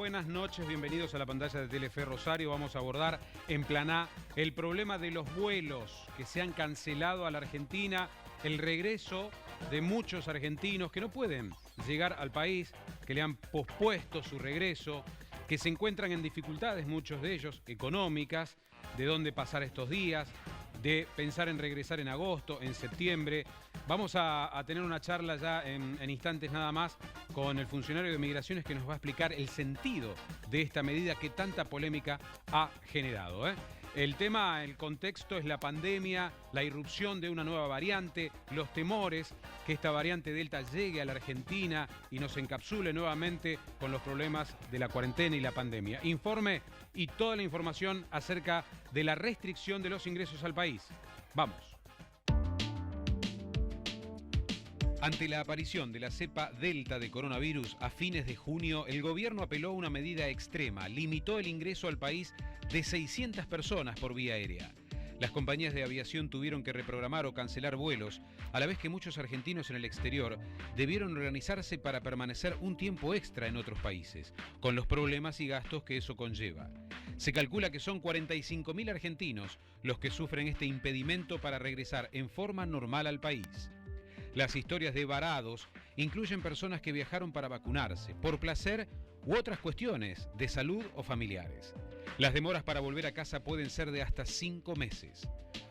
buenas noches, bienvenidos a la pantalla de Telefe Rosario. Vamos a abordar en Plan A el problema de los vuelos que se han cancelado a la Argentina, el regreso de muchos argentinos que no pueden llegar al país, que le han pospuesto su regreso, que se encuentran en dificultades, muchos de ellos, económicas, de dónde pasar estos días, de pensar en regresar en agosto, en septiembre. Vamos a tener una charla ya en instantes nada más con el funcionario de Migraciones que nos va a explicar el sentido de esta medida que tanta polémica ha generado, El tema, el contexto es la pandemia, la irrupción de una nueva variante, los temores que esta variante Delta llegue a la Argentina y nos encapsule nuevamente con los problemas de la cuarentena y la pandemia. Informe y toda la información acerca de la restricción de los ingresos al país. Vamos. Ante la aparición de la cepa Delta de coronavirus a fines de junio, el gobierno apeló a una medida extrema, limitó el ingreso al país de 600 personas por vía aérea. Las compañías de aviación tuvieron que reprogramar o cancelar vuelos, a la vez que muchos argentinos en el exterior debieron organizarse para permanecer un tiempo extra en otros países, con los problemas y gastos que eso conlleva. Se calcula que son 45.000 argentinos los que sufren este impedimento para regresar en forma normal al país. Las historias de varados incluyen personas que viajaron para vacunarse, por placer u otras cuestiones de salud o familiares. Las demoras para volver a casa pueden ser de hasta 5 meses.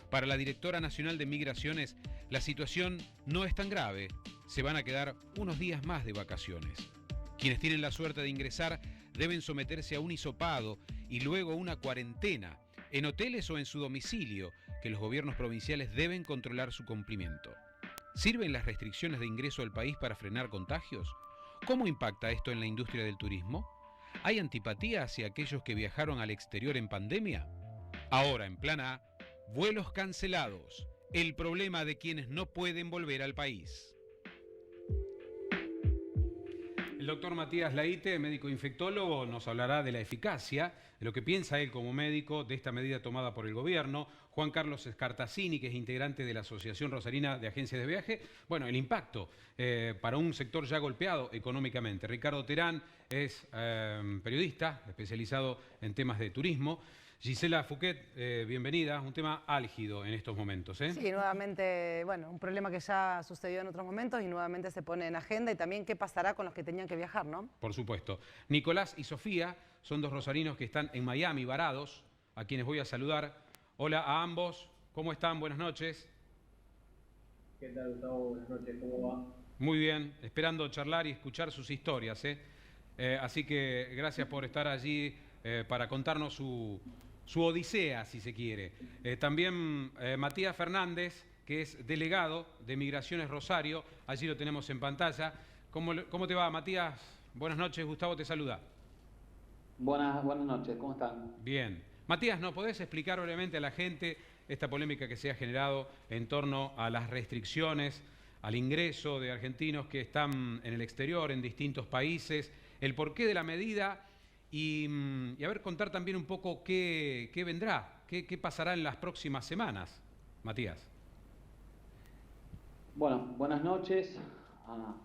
Para la directora nacional de Migraciones, la situación no es tan grave. Se van a quedar unos días más de vacaciones. Quienes tienen la suerte de ingresar deben someterse a un hisopado y luego a una cuarentena, en hoteles o en su domicilio, que los gobiernos provinciales deben controlar su cumplimiento. ¿Sirven las restricciones de ingreso al país para frenar contagios? ¿Cómo impacta esto en la industria del turismo? ¿Hay antipatía hacia aquellos que viajaron al exterior en pandemia? Ahora, en Plan A, vuelos cancelados. El problema de quienes no pueden volver al país. El doctor Matías Laite, médico infectólogo, nos hablará de la eficacia, de lo que piensa él como médico de esta medida tomada por el gobierno. Juan Carlos Escartacini, que es integrante de la Asociación Rosarina de Agencias de Viaje. Bueno, el impacto para un sector ya golpeado económicamente. Ricardo Terán es periodista especializado en temas de turismo. Gisela Fouquet, bienvenida. Un tema álgido en estos momentos, Sí, nuevamente, bueno, un problema que ya sucedió en otros momentos y nuevamente se pone en agenda, y también qué pasará con los que tenían que viajar, ¿no? Por supuesto. Nicolás y Sofía son dos rosarinos que están en Miami, varados, a quienes voy a saludar. Hola a ambos, ¿cómo están? Buenas noches. ¿Qué tal, Gustavo? Buenas noches, ¿cómo va? Muy bien, esperando charlar y escuchar sus historias, así que gracias por estar allí para contarnos su odisea, si se quiere. También Matías Fernández, que es delegado de Migraciones Rosario, allí lo tenemos en pantalla. ¿Cómo te va, Matías? Buenas noches, Gustavo te saluda. Buenas noches, ¿cómo están? Bien. Matías, ¿nos podés explicar brevemente a la gente esta polémica que se ha generado en torno a las restricciones, al ingreso de argentinos que están en el exterior, en distintos países, el porqué de la medida y a ver, contar también un poco qué vendrá, qué pasará en las próximas semanas, Matías? Bueno, buenas noches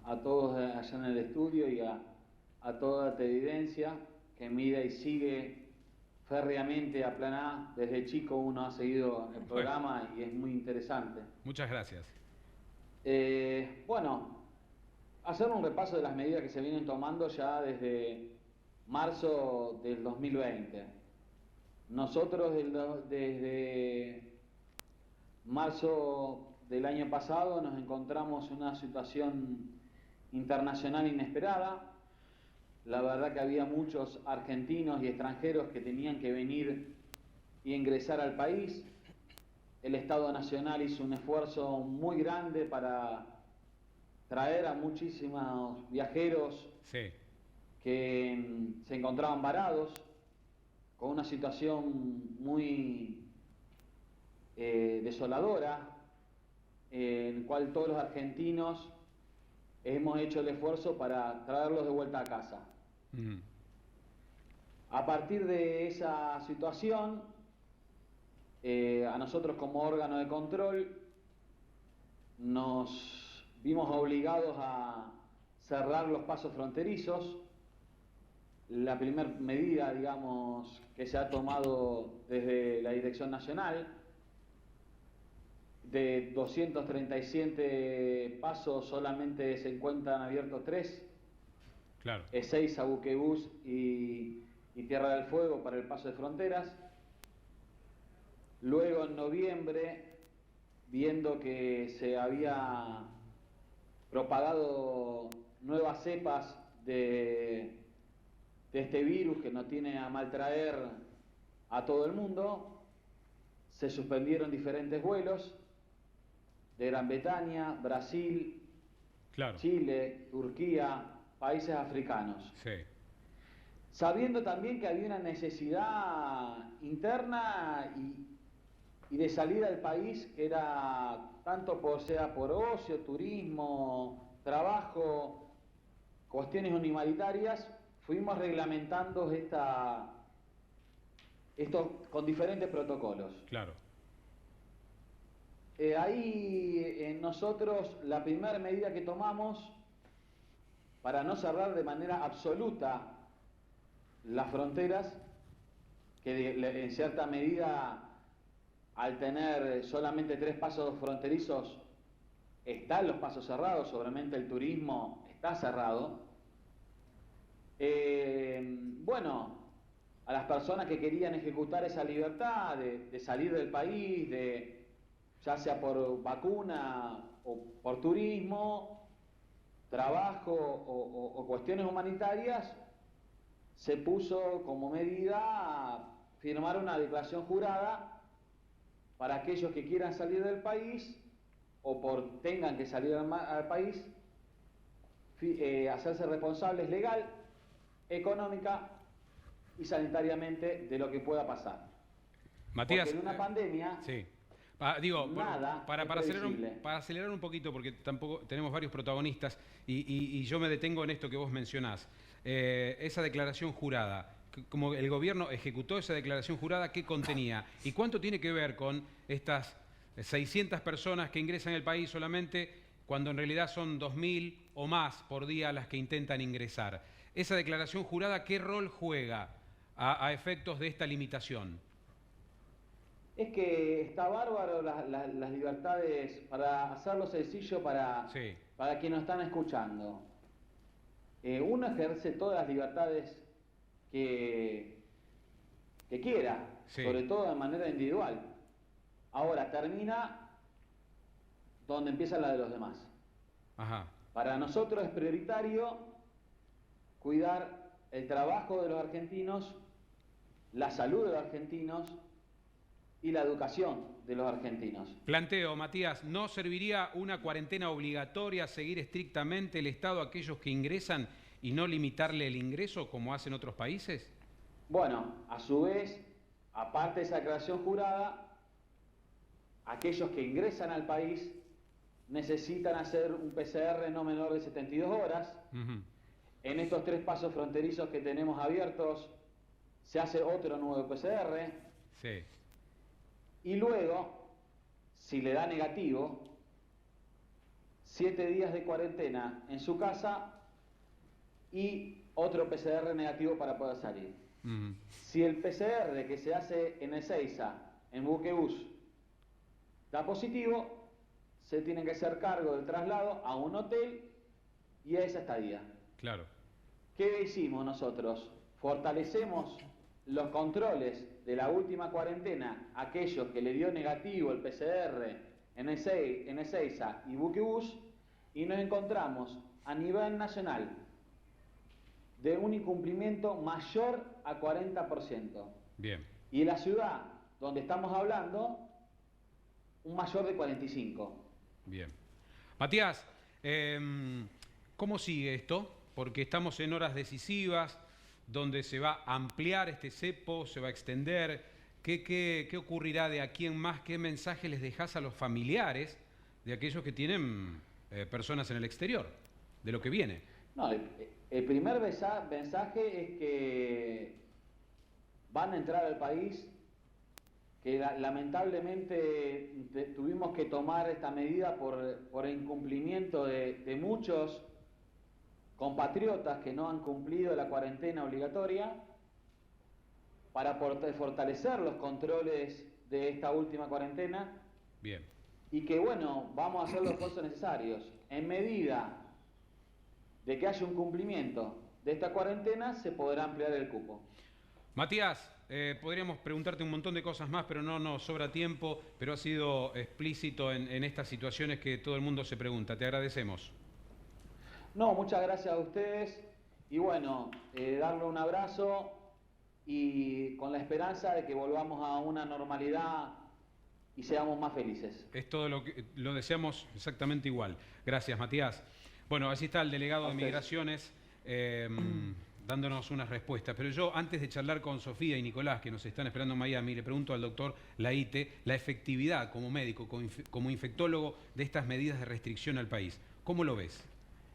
a todos allá en el estudio y a toda la televidencia que mira y sigue férreamente a Plan A. Desde chico uno ha seguido el programa y es muy interesante. Muchas gracias. Bueno, hacer un repaso de las medidas que se vienen tomando ya desde marzo del 2020. Nosotros desde marzo del año pasado nos encontramos en una situación internacional inesperada. La verdad que había muchos argentinos y extranjeros que tenían que venir y ingresar al país. El Estado Nacional hizo un esfuerzo muy grande para traer a muchísimos viajeros que se encontraban varados, con una situación muy desoladora, en el cual todos los argentinos hemos hecho el esfuerzo para traerlos de vuelta a casa. A partir de esa situación, a nosotros como órgano de control nos vimos obligados a cerrar los pasos fronterizos la primera medida, digamos, que se ha tomado desde la Dirección Nacional. De 237 pasos solamente se encuentran abiertos 3. Claro. 6 a Buquebús y Tierra del Fuego para el paso de fronteras. Luego en noviembre, viendo que se había propagado nuevas cepas de este virus que nos tiene a maltraer a todo el mundo, se suspendieron diferentes vuelos de Gran Bretaña, Brasil, Claro. Chile, Turquía, países africanos. Sí. Sabiendo también que había una necesidad interna y de salida del país, que era tanto sea por ocio, turismo, trabajo, cuestiones humanitarias, fuimos reglamentando esto con diferentes protocolos. Claro. Ahí nosotros la primera medida que tomamos para no cerrar de manera absoluta las fronteras, que en cierta medida al tener solamente 3 pasos fronterizos están los pasos cerrados, seguramente el turismo está cerrado. Bueno, a las personas que querían ejecutar esa libertad de salir del país, ya sea por vacuna o por turismo, trabajo o cuestiones humanitarias, se puso como medida firmar una declaración jurada para aquellos que quieran salir del país o tengan que salir al país, hacerse responsables legal, económica y sanitariamente de lo que pueda pasar. Matías, porque en una pandemia... Sí. Nada para acelerar un poquito, porque tampoco tenemos varios protagonistas, y yo me detengo en esto que vos mencionás. Esa declaración jurada, como el gobierno ejecutó esa declaración jurada, ¿qué contenía? ¿Y cuánto tiene que ver con estas 600 personas que ingresan al país solamente, cuando en realidad son 2.000 o más por día las que intentan ingresar? Esa declaración jurada, ¿qué rol juega a efectos de esta limitación? Es que está bárbaro las libertades, para hacerlo sencillo para quienes nos están escuchando. Uno ejerce todas las libertades que quiera, sobre todo de manera individual. Ahora termina donde empieza la de los demás. Ajá. Para nosotros es prioritario cuidar el trabajo de los argentinos, la salud de los argentinos y la educación de los argentinos. Planteo, Matías, ¿no serviría una cuarentena obligatoria, seguir estrictamente el Estado a aquellos que ingresan y no limitarle el ingreso como hacen otros países? Bueno, a su vez, aparte de esa declaración jurada, aquellos que ingresan al país necesitan hacer un PCR no menor de 72 horas. En estos 3 pasos fronterizos que tenemos abiertos, se hace otro nuevo PCR. Sí. Y luego, si le da negativo, 7 días de cuarentena en su casa y otro PCR negativo para poder salir. Si el PCR que se hace en Ezeiza, en Buquebús, da positivo, se tiene que hacer cargo del traslado a un hotel y a esa estadía. Claro. ¿Qué hicimos nosotros? Fortalecemos los controles de la última cuarentena, aquellos que le dio negativo el PCR en Ezeiza y Buquebús, y nos encontramos a nivel nacional de un incumplimiento mayor a 40%. Bien. Y en la ciudad donde estamos hablando, un mayor de 45%. Bien. Matías, ¿cómo sigue esto? Porque estamos en horas decisivas, donde se va a ampliar este cepo, se va a extender. ¿Qué ocurrirá de aquí en más? ¿Qué mensaje les dejás a los familiares de aquellos que tienen personas en el exterior, de lo que viene? No, el primer mensaje es que van a entrar al país, que lamentablemente tuvimos que tomar esta medida por el incumplimiento de muchos compatriotas que no han cumplido la cuarentena obligatoria para fortalecer los controles de esta última cuarentena. Bien. Y que bueno, vamos a hacer los esfuerzos necesarios. En medida de que haya un cumplimiento de esta cuarentena, se podrá ampliar el cupo. Matías, podríamos preguntarte un montón de cosas más, pero no nos sobra tiempo, pero ha sido explícito en estas situaciones que todo el mundo se pregunta. Te agradecemos. No, muchas gracias a ustedes y bueno, darle un abrazo y con la esperanza de que volvamos a una normalidad y seamos más felices. Es todo lo que lo deseamos exactamente igual. Gracias, Matías. Bueno, así está el delegado de Migraciones dándonos unas respuestas. Pero yo, antes de charlar con Sofía y Nicolás, que nos están esperando en Miami, le pregunto al doctor Laite la efectividad como médico, como infectólogo, de estas medidas de restricción al país. ¿Cómo lo ves?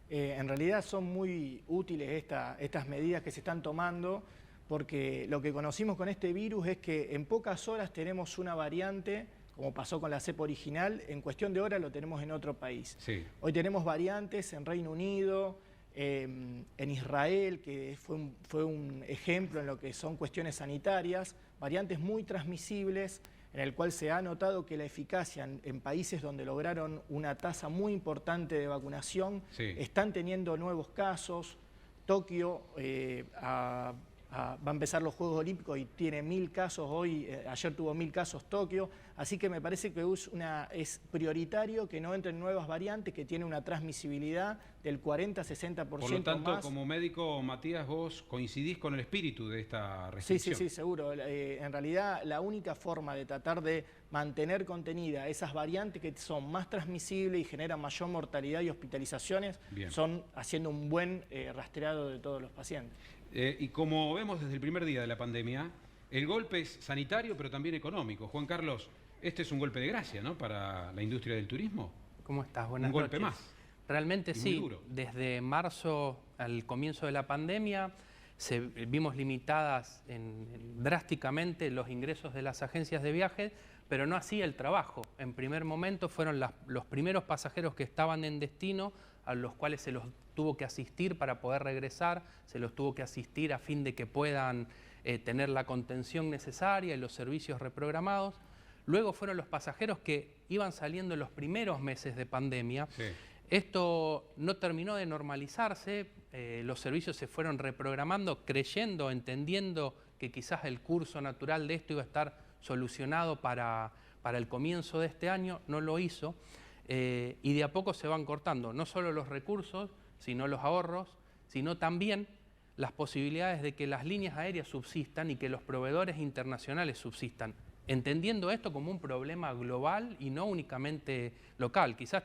En realidad son muy útiles estas medidas que se están tomando, porque lo que conocimos con este virus es que en pocas horas tenemos una variante, como pasó con la cepa original, en cuestión de horas lo tenemos en otro país. Sí. Hoy tenemos variantes en Reino Unido, en Israel, que fue un ejemplo en lo que son cuestiones sanitarias, variantes muy transmisibles, en el cual se ha notado que la eficacia en países donde lograron una tasa muy importante de vacunación, sí, están teniendo nuevos casos. Tokio va a empezar los Juegos Olímpicos y tiene 1000 casos hoy, ayer tuvo 1000 casos Tokio, así que me parece que es prioritario que no entren nuevas variantes, que tiene una transmisibilidad del 40-60% más. Por lo tanto, como médico, Matías, vos coincidís con el espíritu de esta restricción. Sí, seguro. En realidad, la única forma de tratar de mantener contenida esas variantes que son más transmisibles y generan mayor mortalidad y hospitalizaciones, bien, son haciendo un buen rastreado de todos los pacientes. Y como vemos desde el primer día de la pandemia, el golpe es sanitario, pero también económico. Juan Carlos, este es un golpe de gracia, ¿no?, para la industria del turismo. ¿Cómo estás? Buenas noches. Un golpe noches. más. Realmente sí. Desde marzo al comienzo de la pandemia vimos limitadas drásticamente los ingresos de las agencias de viajes, pero no así el trabajo. En primer momento fueron los primeros pasajeros que estaban en destino, a los cuales se los tuvo que asistir para poder regresar, se los tuvo que asistir a fin de que puedan tener la contención necesaria y los servicios reprogramados. Luego fueron los pasajeros que iban saliendo en los primeros meses de pandemia. Sí. Esto no terminó de normalizarse, los servicios se fueron reprogramando, creyendo, entendiendo que quizás el curso natural de esto iba a estar solucionado para el comienzo de este año, no lo hizo. Y de a poco se van cortando no solo los recursos, sino los ahorros, sino también las posibilidades de que las líneas aéreas subsistan y que los proveedores internacionales subsistan, entendiendo esto como un problema global y no únicamente local. Quizás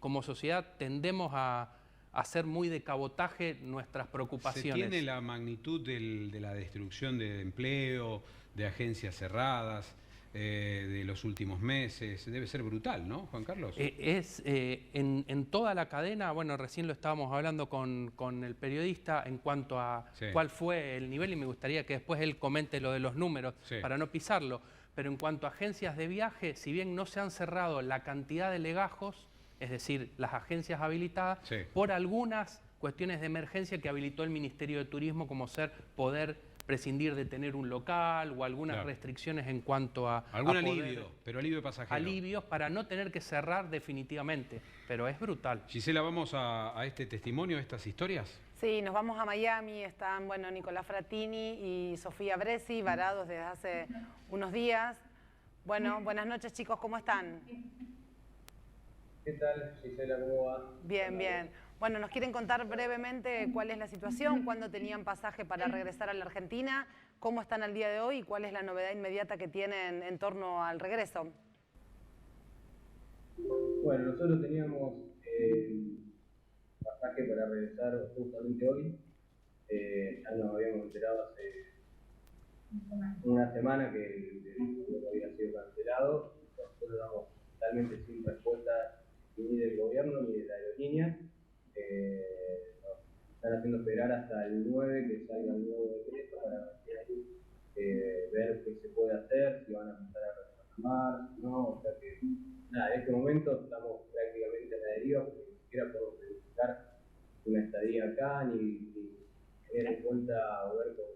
como sociedad tendemos a hacer muy de cabotaje nuestras preocupaciones. ¿Se tiene la magnitud de la destrucción de empleo, de agencias cerradas, de los últimos meses? Debe ser brutal, ¿no, Juan Carlos? En toda la cadena, bueno, recién lo estábamos hablando con el periodista en cuanto a sí, cuál fue el nivel, y me gustaría que después él comente lo de los números, sí, para no pisarlo. Pero en cuanto a agencias de viaje, si bien no se han cerrado la cantidad de legajos, es decir, las agencias habilitadas, sí, por algunas cuestiones de emergencia que habilitó el Ministerio de Turismo, como ser poder prescindir de tener un local o algunas, claro, restricciones en cuanto a... Algún alivio, pero alivio pasajero. Alivios para no tener que cerrar definitivamente, pero es brutal. Gisela, ¿vamos a este testimonio, a estas historias? Sí, nos vamos a Miami, están, bueno, Nicolás Fratini y Sofía Bresi, varados desde hace unos días. Bueno, buenas noches, chicos, ¿cómo están? ¿Qué tal, Gisela? ¿Cómo va? Bien, bien. Bueno, ¿nos quieren contar brevemente cuál es la situación? ¿Cuándo tenían pasaje para regresar a la Argentina? ¿Cómo están al día de hoy? ¿Y cuál es la novedad inmediata que tienen en torno al regreso? Bueno, nosotros teníamos pasaje para regresar justamente hoy. Ya nos habíamos enterado hace una semana que el vuelo había sido cancelado. Nosotros damos totalmente sin respuesta ni del gobierno ni de la aerolínea. Nos están haciendo esperar hasta el 9 que salga el nuevo decreto para ver qué se puede hacer, si van a empezar a reprogramar, ¿no? O sea que, nada, en este momento estamos prácticamente a la deriva porque ni siquiera podemos verificar una estadía acá, ni tener en cuenta o ver con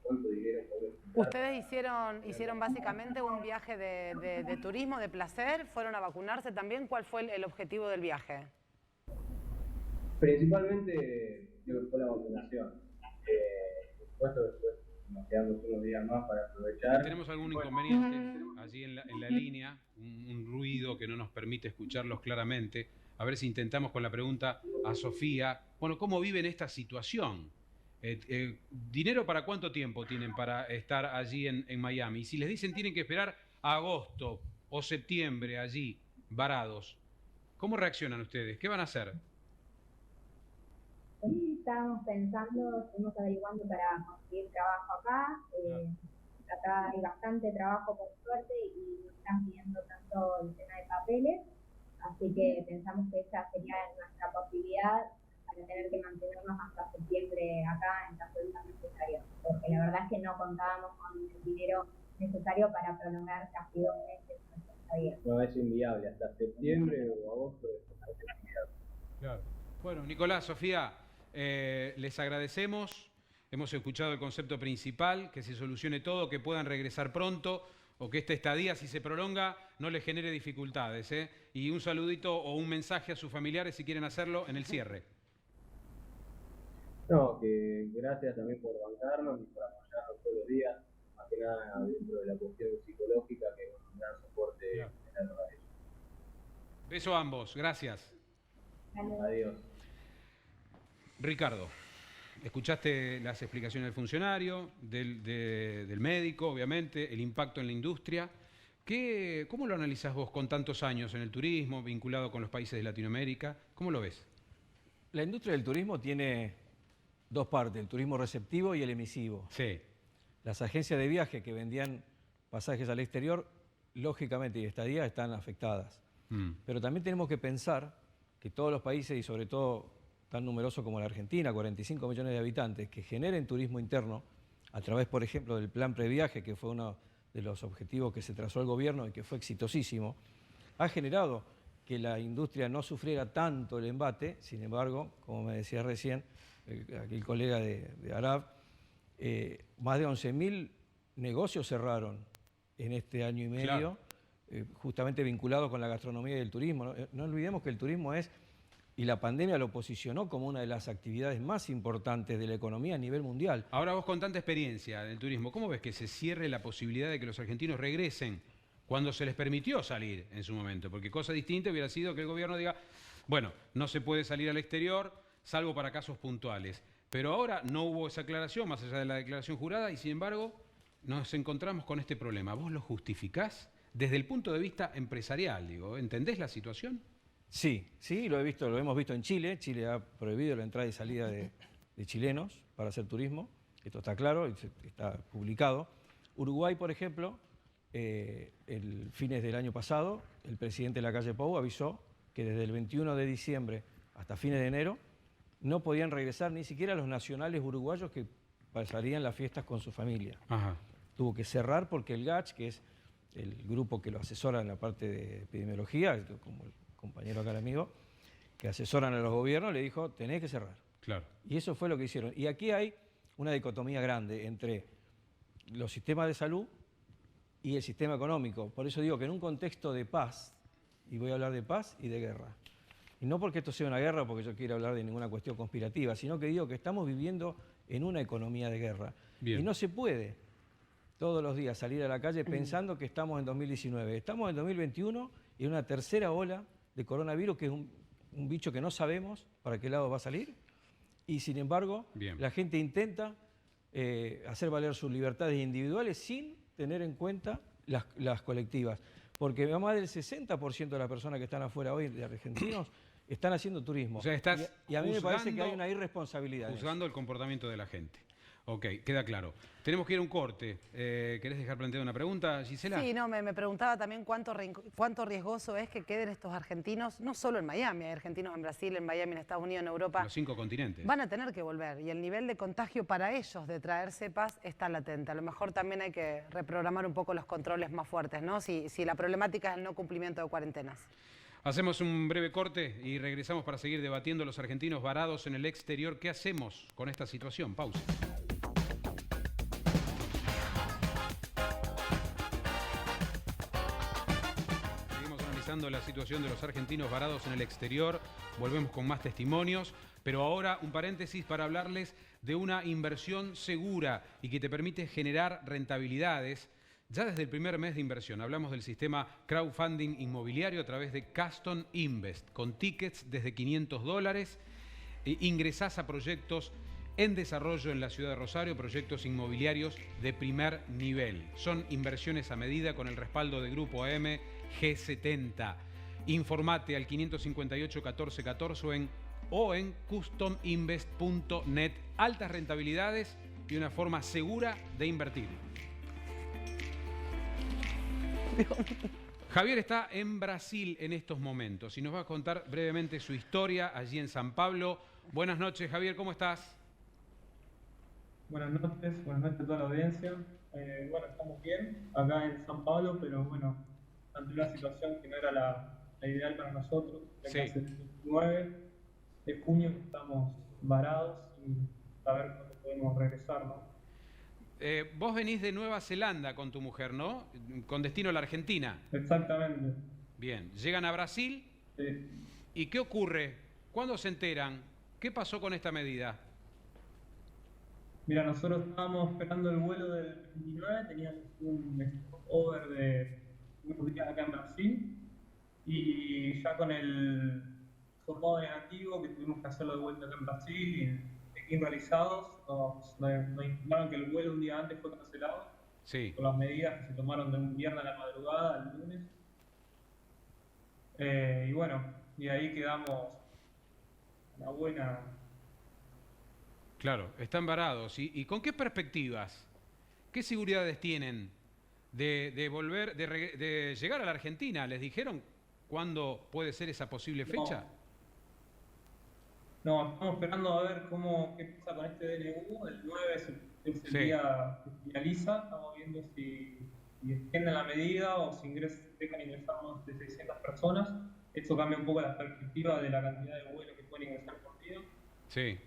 cuánto dinero podemos juntar. ¿Ustedes hicieron básicamente un viaje de turismo, de placer? ¿Fueron a vacunarse también? ¿Cuál fue el objetivo del viaje? Principalmente creo que fue la vacunación. Por supuesto, después nos quedamos unos días más para aprovechar. ¿Tenemos algún inconveniente allí en la línea? Un ruido que no nos permite escucharlos claramente. A ver si intentamos con la pregunta a Sofía. Bueno, ¿cómo viven esta situación? ¿Dinero para cuánto tiempo tienen para estar allí en Miami? Y si les dicen tienen que esperar a agosto o septiembre allí, varados, ¿cómo reaccionan ustedes? ¿Qué van a hacer? Hoy estábamos pensando, estuvimos averiguando para conseguir trabajo acá. Acá hay bastante trabajo por suerte y nos están pidiendo tanto el tema de papeles, así que pensamos que esa sería nuestra posibilidad para tener que mantenernos hasta septiembre acá en caso de ser necesario, porque la verdad es que no contábamos con el dinero necesario para prolongar casi 2 meses nuestra estadía. No, es inviable, hasta septiembre o agosto es inviable. Claro. Bueno, Nicolás, Sofía, les agradecemos. Hemos escuchado el concepto principal, que se solucione todo, que puedan regresar pronto o que esta estadía, si se prolonga, no les genere dificultades. Y un saludito o un mensaje a sus familiares si quieren hacerlo en el cierre. No, que gracias también por bancarnos y por apoyarnos todos los días, más que nada dentro de la cuestión psicológica, que es un gran soporte general a ellos. Beso a ambos, gracias. Adiós. Ricardo, escuchaste las explicaciones del funcionario, del médico, obviamente, el impacto en la industria. ¿Cómo lo analizás vos con tantos años en el turismo, vinculado con los países de Latinoamérica? ¿Cómo lo ves? La industria del turismo tiene dos partes, el turismo receptivo y el emisivo. Sí. Las agencias de viaje que vendían pasajes al exterior, lógicamente y estadía, están afectadas. Pero también tenemos que pensar que todos los países, y sobre todo tan numerosos como la Argentina, 45 millones de habitantes, que generen turismo interno a través, por ejemplo, del plan previaje, que fue uno de los objetivos que se trazó el gobierno y que fue exitosísimo, ha generado que la industria no sufriera tanto el embate. Sin embargo, como me decía recién aquí el colega de Arab, más de 11.000 negocios cerraron en este año y medio, claro, justamente vinculados con la gastronomía y el turismo. No olvidemos que el turismo es, y la pandemia lo posicionó como una de las actividades más importantes de la economía a nivel mundial. Ahora vos con tanta experiencia en el turismo, ¿cómo ves que se cierre la posibilidad de que los argentinos regresen cuando se les permitió salir en su momento? Porque cosa distinta hubiera sido que el gobierno diga, bueno, no se puede salir al exterior, salvo para casos puntuales. Pero ahora no hubo esa aclaración, más allá de la declaración jurada, y sin embargo nos encontramos con este problema. ¿Vos lo justificás desde el punto de vista empresarial, digo? ¿Entendés la situación? Sí, lo hemos visto en Chile. Chile ha prohibido la entrada y salida de chilenos para hacer turismo. Esto está claro, está publicado. Uruguay, por ejemplo, el fines del año pasado, el presidente de la calle Pou avisó que desde el 21 de diciembre hasta fines de enero no podían regresar ni siquiera los nacionales uruguayos que pasarían las fiestas con su familia. Ajá. Tuvo que cerrar porque el GACH, que es el grupo que lo asesora en la parte de epidemiología, como el compañero acá, el amigo, que asesoran a los gobiernos, le dijo, tenés que cerrar. Claro. Y eso fue lo que hicieron. Y aquí hay una dicotomía grande entre los sistemas de salud y el sistema económico. Por eso digo que en un contexto de paz, y voy a hablar de paz y de guerra, y no porque esto sea una guerra, porque yo quiero hablar de ninguna cuestión conspirativa, sino que digo que estamos viviendo en una economía de guerra. Bien. Y no se puede todos los días salir a la calle pensando que estamos en 2019. Estamos en 2021 y en una tercera ola de coronavirus, que es un bicho que no sabemos para qué lado va a salir. Y sin embargo, bien, la gente intenta hacer valer sus libertades individuales sin tener en cuenta las colectivas. Porque más del 60% de las personas que están afuera hoy, de argentinos, están haciendo turismo. O sea, estás y a mí me parece que hay una irresponsabilidad. Juzgando el comportamiento de la gente. Ok, queda claro. Tenemos que ir a un corte. ¿Querés dejar planteada una pregunta, Gisela? Sí, no, me preguntaba también cuánto riesgoso es que queden estos argentinos, no solo en Miami, hay argentinos en Brasil, en Miami, en Estados Unidos, en Europa. Los 5 continentes. Van a tener que volver y el nivel de contagio para ellos de traer cepas está latente. A lo mejor también hay que reprogramar un poco los controles más fuertes, ¿no? Si la problemática es el no cumplimiento de cuarentenas. Hacemos un breve corte y regresamos para seguir debatiendo los argentinos varados en el exterior. ¿Qué hacemos con esta situación? Pausa. Seguimos analizando la situación de los argentinos varados en el exterior. Volvemos con más testimonios, pero ahora un paréntesis para hablarles de una inversión segura y que te permite generar rentabilidades ya desde el primer mes de inversión. Hablamos del sistema crowdfunding inmobiliario a través de Custom Invest, con tickets desde $500. Ingresás a proyectos en desarrollo en la ciudad de Rosario, proyectos inmobiliarios de primer nivel. Son inversiones a medida con el respaldo de Grupo AM G70. Informate al 558 14 14 o en custominvest.net. Altas rentabilidades y una forma segura de invertir. Javier está en Brasil en estos momentos y nos va a contar brevemente su historia allí en San Pablo. Buenas noches, Javier, ¿cómo estás? Buenas noches a toda la audiencia. Bueno, estamos bien acá en San Pablo, pero bueno, ante una situación que no era la ideal para nosotros. Sí. Hace el 9 de junio estamos varados y a ver cuándo podemos regresar, ¿no? Vos venís de Nueva Zelanda con tu mujer, ¿no? Con destino a la Argentina. Exactamente. Bien, llegan a Brasil. Sí. ¿Y qué ocurre? ¿Cuándo se enteran? ¿Qué pasó con esta medida? Mira, nosotros estábamos esperando el vuelo del 29, teníamos un over de unos días acá en Brasil y ya con el sorpado negativo que tuvimos que hacerlo de vuelta acá en Brasil y realizados, nos informaron que el vuelo un día antes fue cancelado. Sí. Por las medidas que se tomaron de un viernes a la madrugada al lunes. Y bueno, y ahí quedamos una buena. Claro, están varados. ¿Y con qué perspectivas? ¿Qué seguridades tienen de volver, de llegar a la Argentina? ¿Les dijeron cuándo puede ser esa posible fecha? No, estamos esperando a ver qué pasa con este DNU. El 9 es el día que finaliza. Estamos viendo si extienden la medida o si dejan ingresar más de 600 personas. Esto cambia un poco la perspectiva de la cantidad de vuelos que pueden ingresar por día. Sí.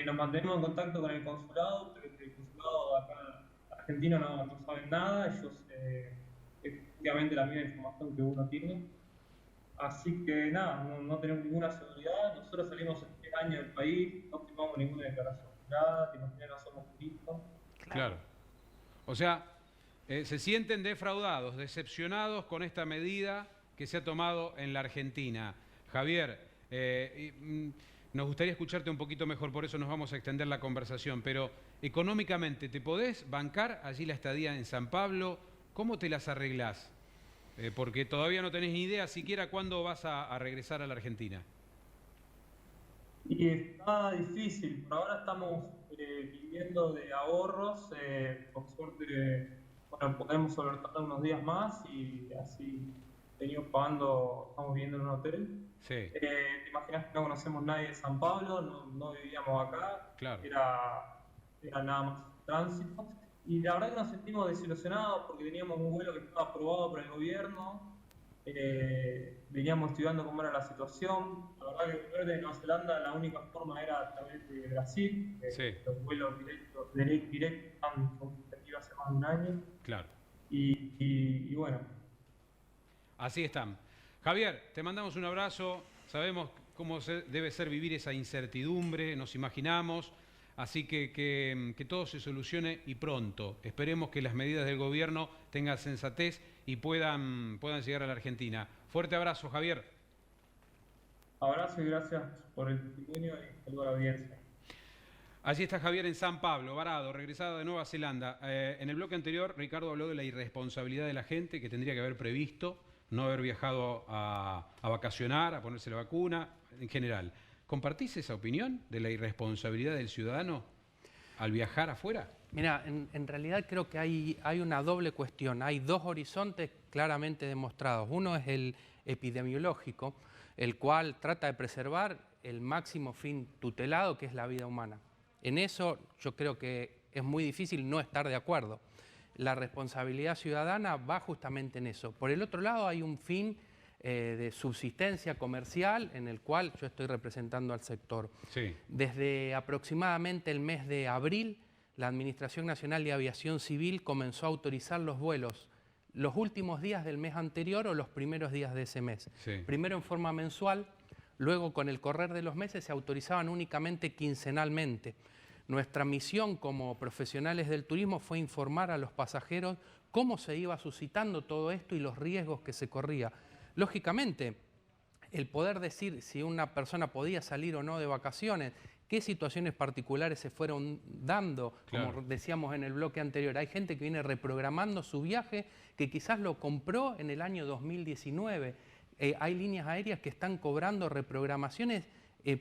Nos mantenemos en contacto con el consulado, pero el consulado acá argentino no saben nada. Ellos, efectivamente, la misma información que uno tiene. Así que nada, no tenemos ninguna seguridad. Nosotros salimos en 3 años del país, no firmamos ninguna declaración de nada, que no somos turistas. Claro. O sea, se sienten defraudados, decepcionados con esta medida que se ha tomado en la Argentina. Javier, nos gustaría escucharte un poquito mejor, por eso nos vamos a extender la conversación, pero económicamente, ¿te podés bancar allí la estadía en San Pablo? ¿Cómo te las arreglás? Porque todavía no tenés ni idea siquiera cuándo vas a regresar a la Argentina. Y está difícil. Por ahora estamos viviendo de ahorros. Por suerte, bueno, podemos solventar unos días más y así venimos pagando, estamos viviendo en un hotel. Sí. Te imaginas que no conocemos nadie de San Pablo, no vivíamos acá. Claro. Era nada más tránsito. Y la verdad que nos sentimos desilusionados porque teníamos un vuelo que estaba aprobado por el gobierno, veníamos estudiando cómo era la situación. La verdad que volver de Nueva Zelanda la única forma era a través de Brasil, sí. Los vuelos directos están competitivos hace más de un año. Claro. Y bueno. Así están. Javier, te mandamos un abrazo, sabemos cómo debe ser vivir esa incertidumbre, nos imaginamos. Así que todo se solucione y pronto. Esperemos que las medidas del gobierno tengan sensatez y puedan llegar a la Argentina. Fuerte abrazo, Javier. Abrazo y gracias por el testimonio y saludo a la audiencia. Allí está Javier en San Pablo, varado, regresado de Nueva Zelanda. En el bloque anterior, Ricardo habló de la irresponsabilidad de la gente que tendría que haber previsto, no haber viajado a vacacionar, a ponerse la vacuna, en general. ¿Compartís esa opinión de la irresponsabilidad del ciudadano al viajar afuera? Mira, en realidad creo que hay una doble cuestión. Hay dos horizontes claramente demostrados. Uno es el epidemiológico, el cual trata de preservar el máximo fin tutelado, que es la vida humana. En eso yo creo que es muy difícil no estar de acuerdo. La responsabilidad ciudadana va justamente en eso. Por el otro lado hay un fin de subsistencia comercial en el cual yo estoy representando al sector. Sí. Desde aproximadamente el mes de abril, la Administración Nacional de Aviación Civil comenzó a autorizar los vuelos los últimos días del mes anterior o los primeros días de ese mes. Sí. Primero en forma mensual, luego con el correr de los meses se autorizaban únicamente quincenalmente. Nuestra misión como profesionales del turismo fue informar a los pasajeros cómo se iba suscitando todo esto y los riesgos que se corría. Lógicamente, el poder decir si una persona podía salir o no de vacaciones, qué situaciones particulares se fueron dando, como decíamos en el bloque anterior. Hay gente que viene reprogramando su viaje, que quizás lo compró en el año 2019. Hay líneas aéreas que están cobrando reprogramaciones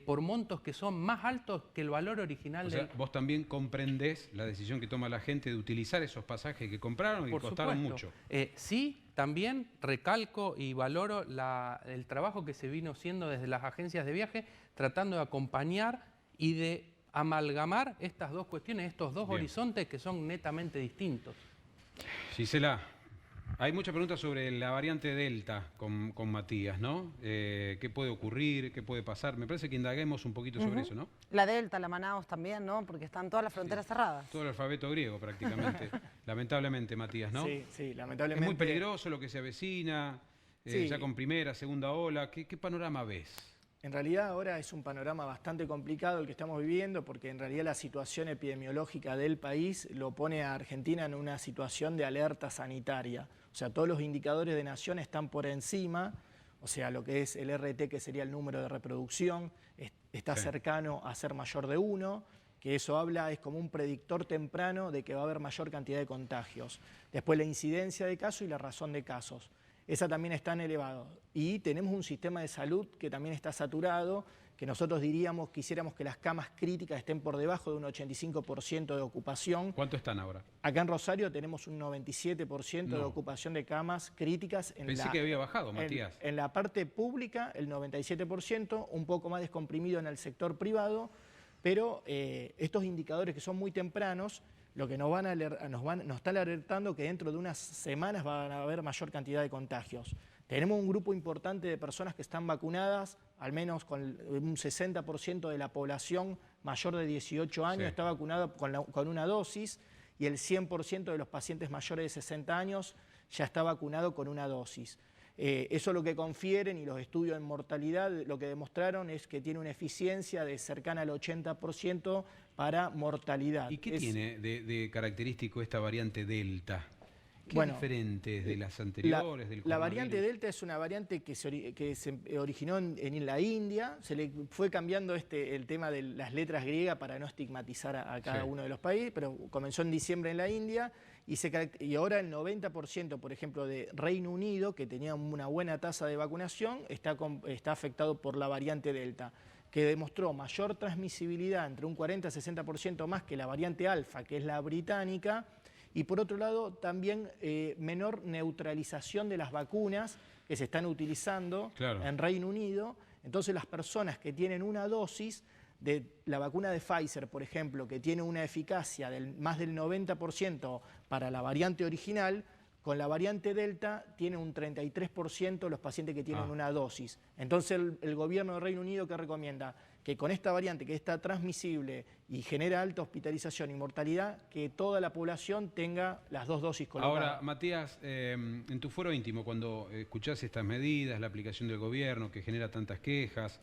por montos que son más altos que el valor original. O sea, vos también comprendés la decisión que toma la gente de utilizar esos pasajes que compraron y que costaron mucho. Sí, también recalco y valoro el trabajo que se vino haciendo desde las agencias de viaje, tratando de acompañar y de amalgamar estas dos cuestiones, estos dos horizontes que son netamente distintos. Gisela, hay muchas preguntas sobre la variante Delta con Matías, ¿no? ¿Qué puede ocurrir? ¿Qué puede pasar? Me parece que indaguemos un poquito sobre eso, ¿no? La Delta, la Manaus también, ¿no? Porque están todas las fronteras cerradas. Todo el alfabeto griego prácticamente. Lamentablemente, Matías, ¿no? Sí, lamentablemente. Es muy peligroso lo que se avecina, ya con primera, segunda ola. ¿Qué panorama ves? En realidad ahora es un panorama bastante complicado el que estamos viviendo, porque en realidad la situación epidemiológica del país lo pone a Argentina en una situación de alerta sanitaria. O sea, todos los indicadores de nación están por encima, o sea, lo que es el RT, que sería el número de reproducción, está cercano a ser mayor de 1, que eso es como un predictor temprano de que va a haber mayor cantidad de contagios. Después la incidencia de casos y la razón de casos. Esa también está en elevado. Y tenemos un sistema de salud que también está saturado, que nosotros quisiéramos que las camas críticas estén por debajo de un 85% de ocupación. ¿Cuánto están ahora? Acá en Rosario tenemos un 97% de ocupación de camas críticas. Pensé que había bajado, Matías. En la parte pública, el 97%, un poco más descomprimido en el sector privado, pero estos indicadores que son muy tempranos, lo que nos están alertando que dentro de unas semanas va a haber mayor cantidad de contagios. Tenemos un grupo importante de personas que están vacunadas, al menos con un 60% de la población mayor de 18 años está vacunada con una dosis, y el 100% de los pacientes mayores de 60 años ya está vacunado con una dosis. Eso lo que confieren, y los estudios en mortalidad lo que demostraron es que tiene una eficiencia de cercana al 80% para mortalidad. ¿Y qué tiene de característico esta variante Delta? ¿Qué diferente de las anteriores? La variante Delta es una variante que se originó en la India. Se le fue cambiando el tema de las letras griegas para no estigmatizar a cada uno de los países, pero comenzó en diciembre en la India. Y ahora el 90%, por ejemplo, de Reino Unido, que tenía una buena tasa de vacunación, está afectado por la variante Delta, que demostró mayor transmisibilidad, entre un 40 y 60% más que la variante Alfa, que es la británica, y por otro lado también menor neutralización de las vacunas que se están utilizando en Reino Unido. Entonces las personas que tienen una dosis de la vacuna de Pfizer, por ejemplo, que tiene una eficacia del más del 90% para la variante original, con la variante Delta tiene un 33% los pacientes que tienen una dosis. Entonces el gobierno de Reino Unido, ¿qué recomienda? Que con esta variante que está transmisible y genera alta hospitalización y mortalidad, que toda la población tenga las dos dosis colocadas. Ahora, Matías, en tu foro íntimo, cuando escuchás estas medidas, la aplicación del gobierno que genera tantas quejas,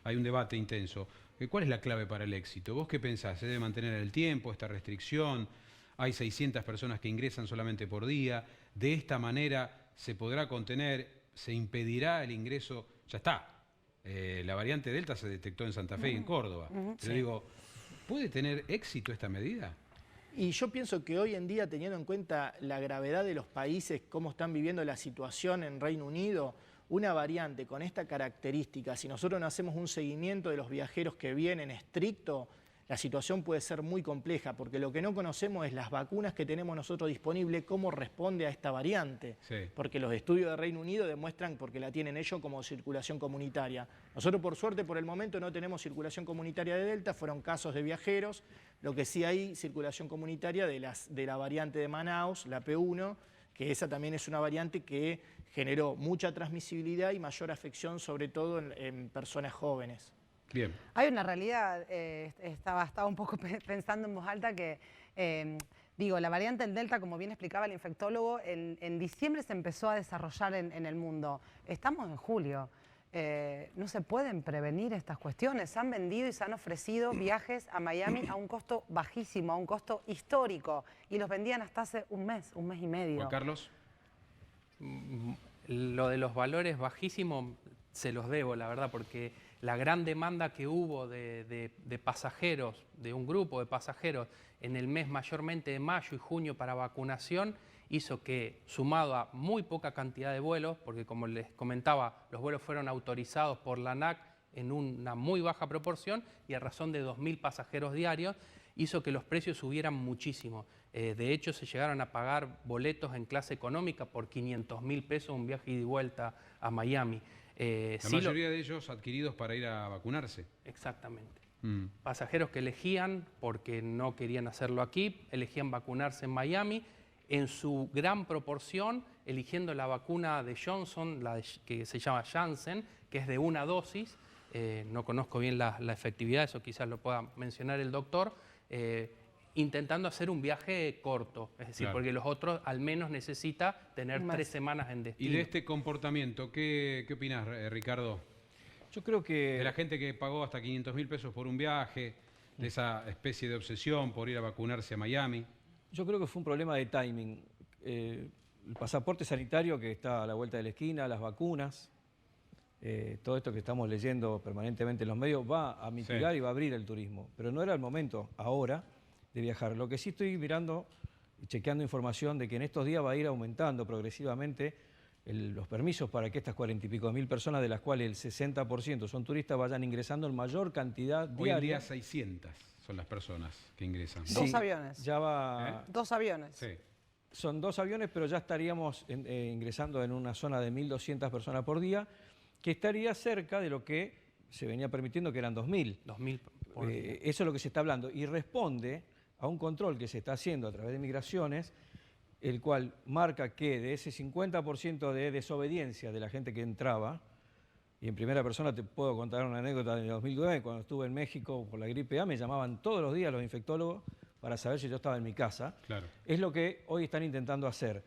hay un debate intenso. ¿Cuál es la clave para el éxito? ¿Vos qué pensás? ¿Se debe mantener el tiempo, esta restricción? Hay 600 personas que ingresan solamente por día. ¿De esta manera se podrá contener, se impedirá el ingreso? Ya está. La variante Delta se detectó en Santa Fe y en Córdoba. Pero digo, ¿puede tener éxito esta medida? Y yo pienso que hoy en día, teniendo en cuenta la gravedad de los países, cómo están viviendo la situación en Reino Unido, una variante con esta característica, si nosotros no hacemos un seguimiento de los viajeros que vienen estricto, la situación puede ser muy compleja, porque lo que no conocemos es las vacunas que tenemos nosotros disponibles, cómo responde a esta variante. Porque los estudios de Reino Unido demuestran, porque la tienen ellos, como circulación comunitaria. Nosotros, por suerte, por el momento no tenemos circulación comunitaria de Delta, fueron casos de viajeros. Lo que sí hay circulación comunitaria de la variante de Manaus, la P1, que esa también es una variante que generó mucha transmisibilidad y mayor afección, sobre todo en personas jóvenes. Bien. Hay una realidad, estaba un poco pensando en voz alta que, digo, la variante del Delta, como bien explicaba el infectólogo, en diciembre se empezó a desarrollar en el mundo. Estamos en julio. No se pueden prevenir estas cuestiones. Se han vendido y se han ofrecido viajes a Miami a un costo bajísimo, a un costo histórico, y los vendían hasta hace un mes y medio. Juan Carlos. Lo de los valores bajísimos se los debo, la verdad, porque la gran demanda que hubo de pasajeros, de un grupo de pasajeros en el mes mayormente de mayo y junio para vacunación, hizo que, sumado a muy poca cantidad de vuelos, porque como les comentaba, los vuelos fueron autorizados por la ANAC en una muy baja proporción y a razón de 2.000 pasajeros diarios, hizo que los precios subieran muchísimo. De hecho, se llegaron a pagar boletos en clase económica por 500.000 pesos un viaje ida y vuelta a Miami. La mayoría de ellos adquiridos para ir a vacunarse. Exactamente. Pasajeros que elegían, porque no querían hacerlo aquí, elegían vacunarse en Miami, en su gran proporción eligiendo la vacuna de Johnson, que se llama Janssen, que es de una dosis. No conozco bien la efectividad, eso quizás lo pueda mencionar el doctor, intentando hacer un viaje corto, es decir, porque los otros al menos necesita tener 3 semanas en destino. Y de este comportamiento, ¿qué opinás, Ricardo? Yo creo que... De la gente que pagó hasta 500.000 pesos por un viaje, de esa especie de obsesión por ir a vacunarse a Miami. Yo creo que fue un problema de timing. El pasaporte sanitario que está a la vuelta de la esquina, las vacunas, todo esto que estamos leyendo permanentemente en los medios va a mitigar y va a abrir el turismo. Pero no era el momento ahora de viajar. Lo que sí estoy mirando y chequeando información de que en estos días va a ir aumentando progresivamente los permisos para que estas 40 y pico mil personas, de las cuales el 60% son turistas, vayan ingresando en mayor cantidad diaria. Hoy en día 600 son las personas que ingresan. Sí, 2 aviones. Ya va... 2 aviones. Sí. Son 2 aviones, pero ya estaríamos ingresando en una zona de 1.200 personas por día, que estaría cerca de lo que se venía permitiendo, que eran 2.000. 2.000 por día. Eso es lo que se está hablando. Y responde a un control que se está haciendo a través de migraciones, el cual marca que de ese 50% de desobediencia de la gente que entraba, y en primera persona te puedo contar una anécdota de 2009, cuando estuve en México por la gripe A, me llamaban todos los días los infectólogos para saber si yo estaba en mi casa. Claro. Es lo que hoy están intentando hacer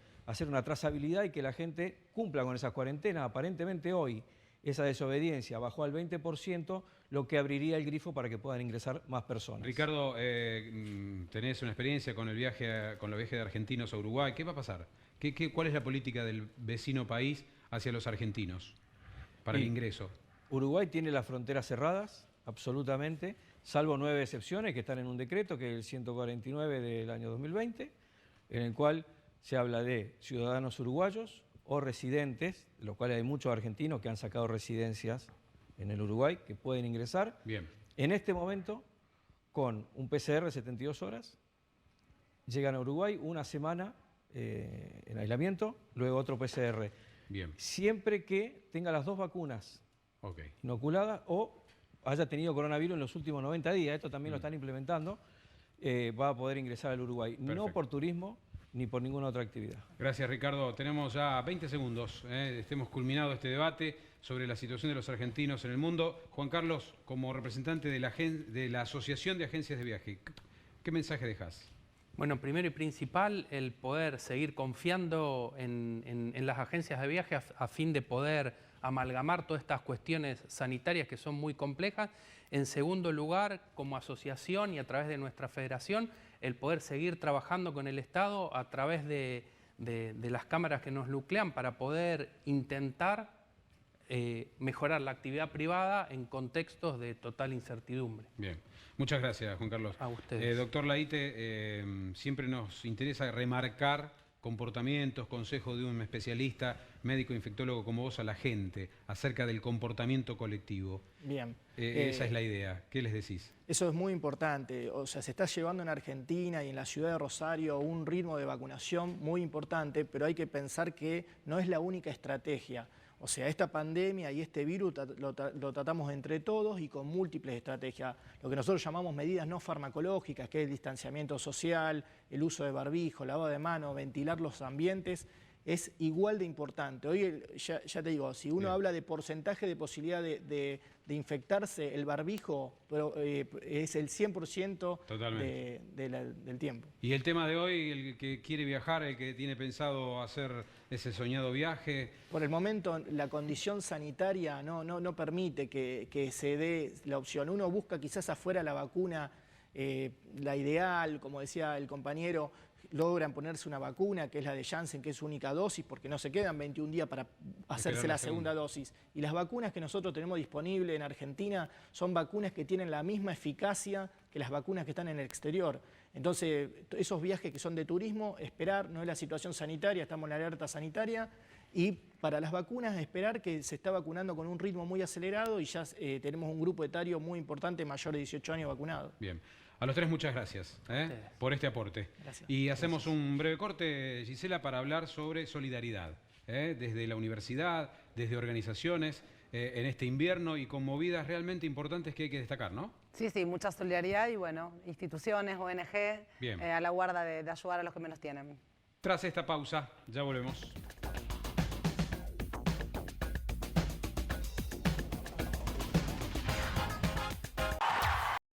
una trazabilidad y que la gente cumpla con esas cuarentenas. Aparentemente hoy esa desobediencia bajó al 20%, lo que abriría el grifo para que puedan ingresar más personas. Ricardo, tenés una experiencia con los viajes de argentinos a Uruguay. ¿Qué va a pasar? ¿Cuál es la política del vecino país hacia los argentinos para el ingreso? Uruguay tiene las fronteras cerradas, absolutamente, salvo 9 excepciones que están en un decreto, que es el 149 del año 2020, en el cual se habla de ciudadanos uruguayos o residentes, de los cuales hay muchos argentinos que han sacado residencias en el Uruguay, que pueden ingresar. Bien. En este momento, con un PCR de 72 horas, llegan a Uruguay una semana en aislamiento, luego otro PCR. Bien. Siempre que tenga las 2 vacunas inoculadas o haya tenido coronavirus en los últimos 90 días, esto también lo están implementando, va a poder ingresar al Uruguay. Perfecto. No por turismo ni por ninguna otra actividad. Gracias, Ricardo. Tenemos ya 20 segundos. Hemos culminado este debate sobre la situación de los argentinos en el mundo. Juan Carlos, como representante de la Asociación de Agencias de Viaje, ¿qué mensaje dejas? Bueno, primero y principal, el poder seguir confiando en las agencias de viaje a fin de poder amalgamar todas estas cuestiones sanitarias que son muy complejas. En segundo lugar, como asociación y a través de nuestra federación, el poder seguir trabajando con el Estado a través de las cámaras que nos nuclean para poder intentar mejorar la actividad privada en contextos de total incertidumbre. Bien. Muchas gracias, Juan Carlos. A ustedes. Doctor Laíte, siempre nos interesa remarcar comportamientos, consejos de un especialista, médico infectólogo como vos, a la gente acerca del comportamiento colectivo. Bien. Esa es la idea. ¿Qué les decís? Eso es muy importante. O sea, se está llevando en Argentina y en la ciudad de Rosario un ritmo de vacunación muy importante, pero hay que pensar que no es la única estrategia. O sea, esta pandemia y este virus lo tratamos entre todos y con múltiples estrategias. Lo que nosotros llamamos medidas no farmacológicas, que es el distanciamiento social, el uso de barbijo, lavado de manos, ventilar los ambientes, es igual de importante. Hoy, ya te digo, si uno habla de porcentaje de posibilidad de infectarse, el barbijo es el 100% del tiempo. Y el tema de hoy, el que quiere viajar, el que tiene pensado hacer ese soñado viaje... Por el momento, la condición sanitaria no permite que se dé la opción. Uno busca quizás afuera la vacuna, la ideal, como decía el compañero, logran ponerse una vacuna, que es la de Janssen, que es única dosis, porque no se quedan 21 días para hacerse la segunda dosis. Y las vacunas que nosotros tenemos disponibles en Argentina son vacunas que tienen la misma eficacia que las vacunas que están en el exterior. Entonces, esos viajes que son de turismo, esperar, no es la situación sanitaria, estamos en la alerta sanitaria, y para las vacunas, esperar, que se está vacunando con un ritmo muy acelerado y ya tenemos un grupo etario muy importante, mayor de 18 años vacunado. Bien. A los tres muchas gracias por este aporte. Gracias. Y hacemos un breve corte, Gisela, para hablar sobre solidaridad. Desde la universidad, desde organizaciones, en este invierno y con movidas realmente importantes que hay que destacar, ¿no? Sí, mucha solidaridad y bueno, instituciones, ONG, a la guarda de ayudar a los que menos tienen. Tras esta pausa, ya volvemos.